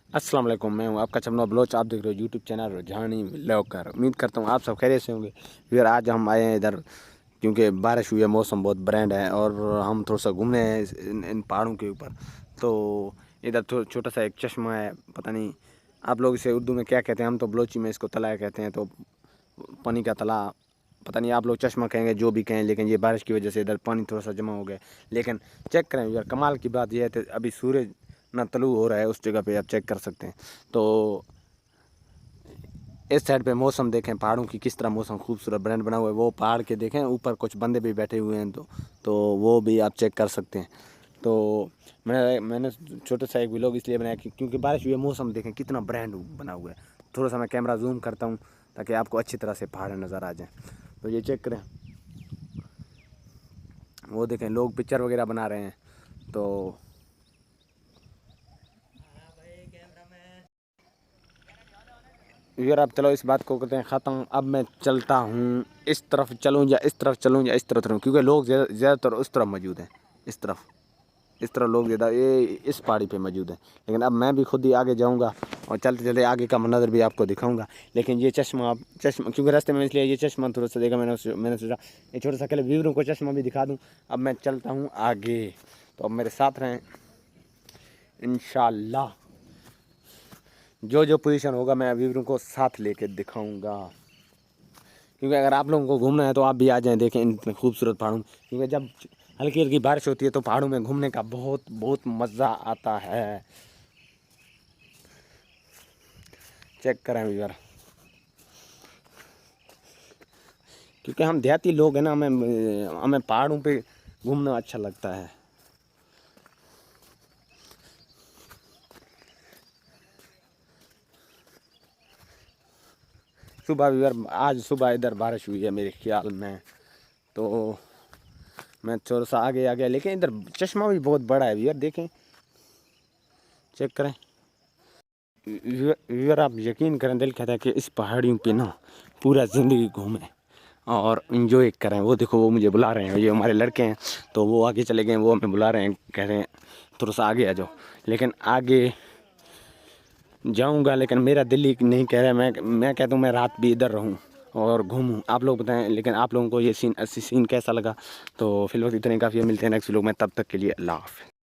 अस्सलाम वालेकुम, मैं हूँ आपका चमना बलोच। आप देख रहे हो यूट्यूब चैनल रुझानी व्लॉगर। उम्मीद करता हूँ आप सब खैरियत से होंगे। फिर आज हम आए हैं इधर क्योंकि बारिश हुई है, मौसम बहुत ब्रांड है और हम थोड़ा सा घूमने हैं इन पहाड़ों के ऊपर। तो इधर छोटा सा एक चश्मा है, पता नहीं आप लोग इसे उर्दू में क्या कहते हैं, हम तो बलोची में इसको तलाया कहते हैं। तो पानी का तला, पता नहीं आप लोग चश्मा कहेंगे, जो भी कहें, लेकिन ये बारिश की वजह से इधर पानी थोड़ा सा जमा हो गया। लेकिन चेक करें यार, कमाल की बात यह है अभी सूरज ना तलू हो रहा है उस जगह पे, आप चेक कर सकते हैं। तो इस साइड पे मौसम देखें, पहाड़ों की किस तरह मौसम खूबसूरत ब्रांड बना हुआ है। वो पहाड़ के देखें, ऊपर कुछ बंदे भी बैठे हुए हैं, तो वो भी आप चेक कर सकते हैं। तो मैंने छोटा सा एक व्लॉग इसलिए बनाया क्योंकि बारिश हुई है, मौसम देखें कितना ब्रांड बना हुआ है। थोड़ा सा मैं कैमरा जूम करता हूँ ताकि आपको अच्छी तरह से पहाड़ नज़र आ जाए। तो ये चेक करें, वो देखें लोग पिक्चर वगैरह बना रहे हैं। तो यार अब चलो इस बात को करते हैं ख़त्म। अब मैं चलता हूँ, इस तरफ चलूँ या इस तरफ चलूँ या इस तरफ चलूँ, क्योंकि लोग ज़्यादातर उस तरफ मौजूद हैं। इस तरफ लोग ज़्यादा ये इस पहाड़ी पे मौजूद हैं। लेकिन अब मैं भी खुद ही आगे जाऊँगा और चलते चलते आगे का मंजर भी आपको दिखाऊंगा। लेकिन ये चश्मा क्योंकि रास्ते में, इसलिए ये चश्मा थोड़ा सा देखा मैंने सोचा ये छोटा सा पहले व्यूअरों को चश्मा भी दिखा दूँ। अब मैं चलता हूँ आगे, तो अब मेरे साथ रहें इंशाल्लाह। जो पोजीशन होगा मैं व्यूअरों को साथ लेके दिखाऊंगा। क्योंकि अगर आप लोगों को घूमना है तो आप भी आ जाएं, देखें इन खूबसूरत पहाड़ों में। क्योंकि जब हल्की हल्की बारिश होती है तो पहाड़ों में घूमने का बहुत बहुत मज़ा आता है। चेक करें यार, क्योंकि हम देहाती लोग हैं ना, हमें पहाड़ों पे घूमना अच्छा लगता है। सुबह भी यार, आज सुबह इधर बारिश हुई है मेरे ख्याल में। तो मैं थोड़ा सा आगे आ गया, लेकिन इधर चश्मा भी बहुत बड़ा है यार, देखें चेक करें। यार आप यकीन करें, दिल कहता है कि इस पहाड़ियों पे ना पूरा ज़िंदगी घूमें और इन्जॉय करें। वो देखो, वो मुझे बुला रहे हैं, ये हमारे लड़के हैं। तो वो आगे चले गए, वो हमें बुला रहे हैं, कह रहे हैं थोड़ा सा आगे आ जाओ। लेकिन आगे जाऊंगा, लेकिन मेरा दिल ही नहीं कह रहा है। मैं कहता हूँ मैं रात भी इधर रहूँ और घूमूँ। आप लोग बताएं, लेकिन आप लोगों को ये सीन कैसा लगा। तो फिलहाल इतने काफ़ी, मिलते हैं नेक्स्ट व्लॉग में, तब तक के लिए अल्लाह हाफ़िज़।